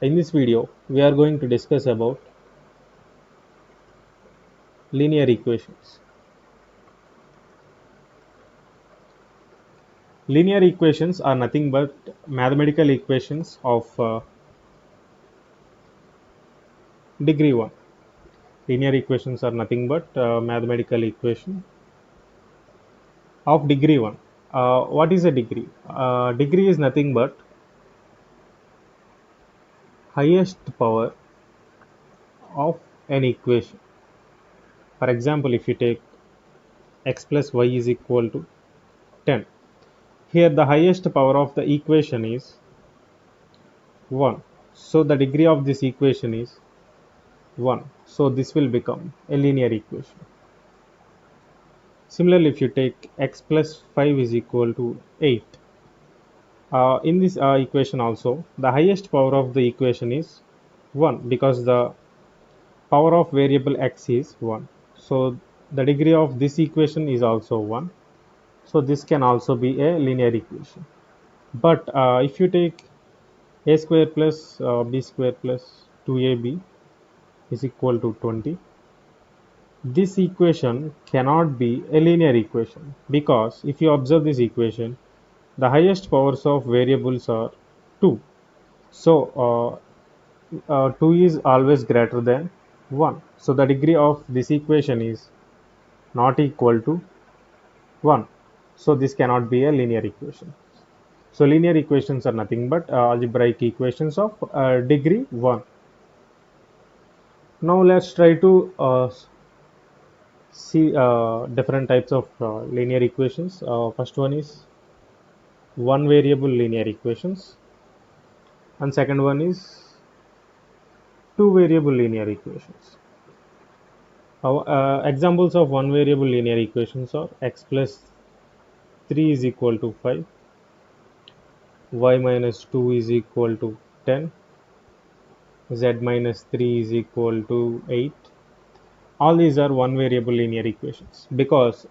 In this video, we are going to discuss about linear equations. Linear equations are nothing but mathematical equations of degree 1. Linear equations are nothing but mathematical equation of degree 1. What is a degree? Degree is nothing but highest power of an equation. For example, if you take x plus y is equal to 10. Here the highest power of the equation is 1. So the degree of this equation is 1. So this will become a linear equation. Similarly, if you take x plus 5 is equal to 8. In this equation also, the highest power of the equation is 1 because the power of variable x is 1. So the degree of this equation is also 1. So this can also be a linear equation. But if you take a square plus b square plus 2ab is equal to 20, this equation cannot be a linear equation because if you observe this equation, the highest powers of variables are 2. So 2 is always greater than 1. So the degree of this equation is not equal to 1. So this cannot be a linear equation. So linear equations are nothing but algebraic equations of degree 1. Now let's try to see different types of linear equations. First one is one variable linear equations, and second one is two variable linear equations. Examples of one variable linear equations are x plus 3 is equal to 5, y minus 2 is equal to 10, z minus 3 is equal to 8. All these are one variable linear equations because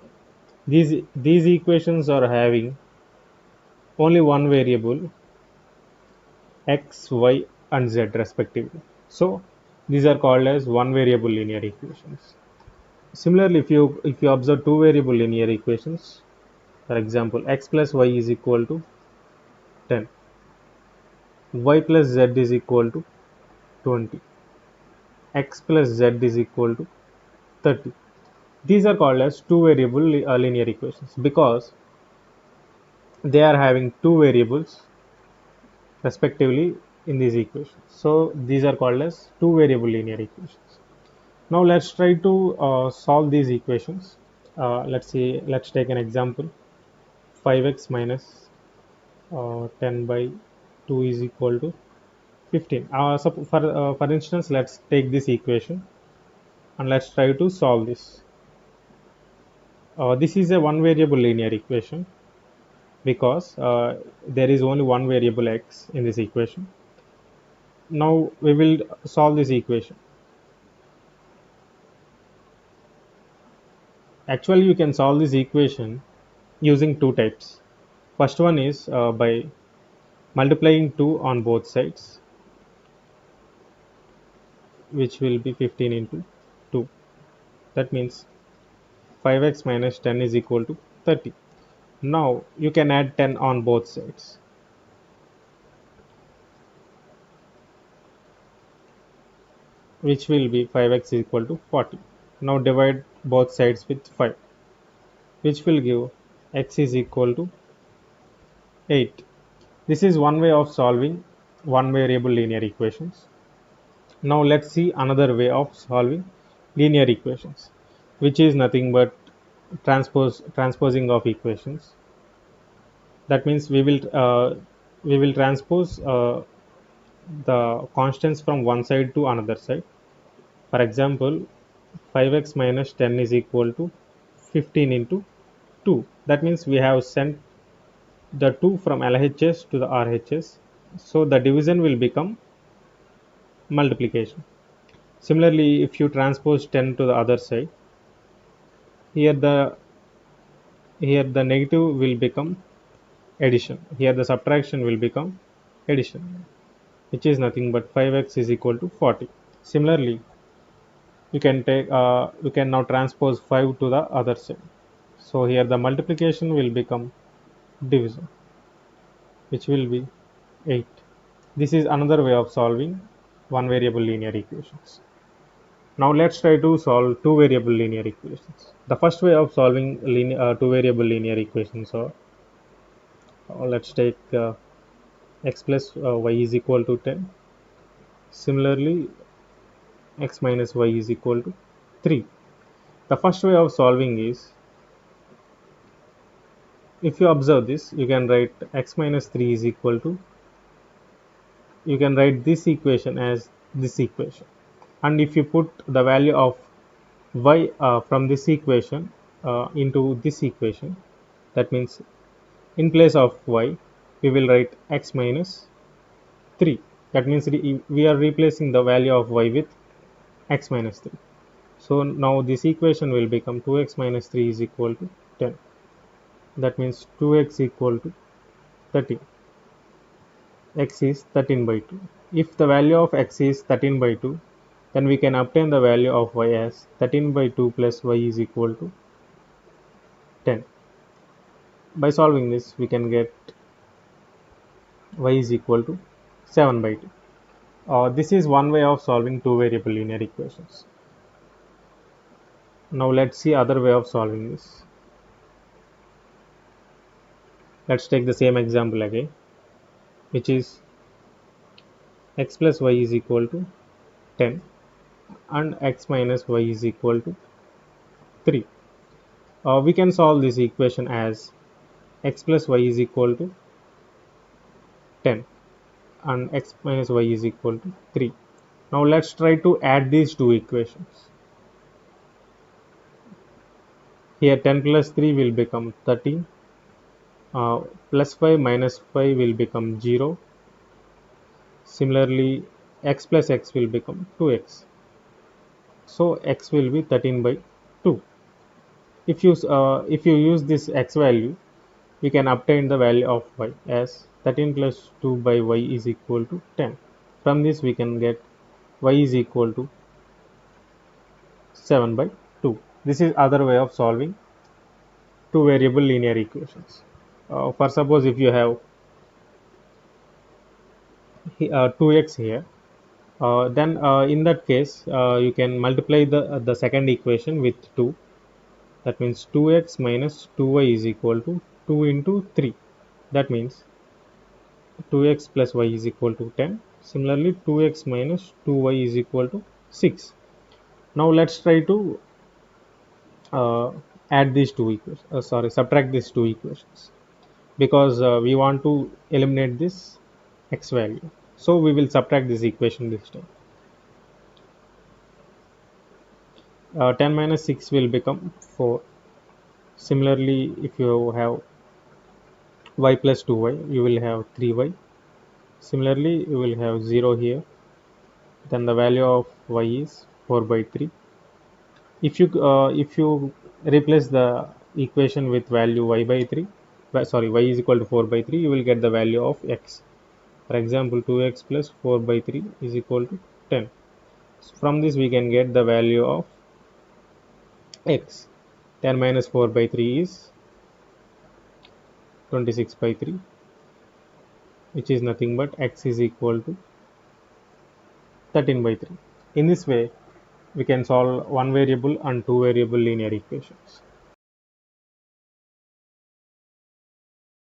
these equations are having only one variable x, y, and z respectively. So these are called as one variable linear equations. Similarly, if you observe two variable linear equations, for example, x plus y is equal to 10, y plus z is equal to 20, x plus z is equal to 30. These are called as two variable linear equations because they are having two variables respectively in these equations. So these are called as two variable linear equations. Now let's try to solve these equations. Let's take an example. 5x minus 10 by 2 is equal to 15. So for instance, let's take this equation and let's try to solve this. This is a one variable linear equation because there is only one variable x in this equation. Now we will solve this equation. Actually, you can solve this equation using two types. First one is by multiplying 2 on both sides, which will be 15 into 2. That means 5x minus 10 is equal to 30. Now you can add 10 on both sides, which will be 5x is equal to 40. Now divide both sides with 5, which will give x is equal to 8. This is one way of solving one variable linear equations. Now let's see another way of solving linear equations, which is nothing but transposing of equations. That means we will transpose the constants from one side to another side. For example, 5x minus 10 is equal to 15 into 2. That means we have sent the 2 from LHS to the RHS. So the division will become multiplication. Similarly, if you transpose 10 to the other side, here the here the negative will become addition. Here the subtraction will become addition. which is nothing but 5x is equal to 40. Similarly, you can now transpose 5 to the other side. So here the multiplication will become division, which will be 8. This is another way of solving one variable linear equations. Now let's try to solve two variable linear equations. The first way of solving two variable linear equations are, let's take x plus y is equal to 10. Similarly, x minus y is equal to 3. The first way of solving is, if you observe this, you can write x minus 3 is equal to, you can write this equation as this equation. And if you put the value of y from this equation into this equation, that means in place of y, we will write x minus 3. That means we are replacing the value of y with x minus 3. So now this equation will become 2x minus 3 is equal to 10. That means 2x equal to 13. X is 13 by 2. If the value of x is 13 by 2, then we can obtain the value of y as 13 by 2 plus y is equal to 10. By solving this, we can get y is equal to 7 by 2. This is one way of solving two variable linear equations. Now let's see other way of solving this. Let's take the same example again, which is x plus y is equal to 10 and x minus y is equal to 3. We can solve this equation as x plus y is equal to 10 and x minus y is equal to 3. Now let's try to add these two equations. Here 10 plus 3 will become 13. Plus 5 minus 5 will become 0. Similarly, x plus x will become 2x. So x will be 13 by 2. If you use this x value, we can obtain the value of y as 13 plus 2 by y is equal to 10. From this we can get y is equal to 7 by 2. This is other way of solving two variable linear equations. For suppose if you have 2x here, then in that case you can multiply the second equation with 2. That means 2x minus 2y is equal to 2 into 3. That means 2x plus y is equal to 10. Similarly, 2x minus 2y is equal to 6. Now let's try to uh, add these two equations. Subtract these two equations, because we want to eliminate this x value. So we will subtract this equation this time. 10 minus 6 will become 4. Similarly, if you have y plus 2y, you will have 3y. Similarly, you will have 0 here. Then the value of y is 4 by 3. If you replace the equation with value y by 3, y is equal to 4 by 3, you will get the value of x. For example, 2x plus 4 by 3 is equal to 10. From this we can get the value of x. 10 minus 4 by 3 is 26 by 3, which is nothing but x is equal to 13 by 3. In this way, we can solve one variable and two variable linear equations.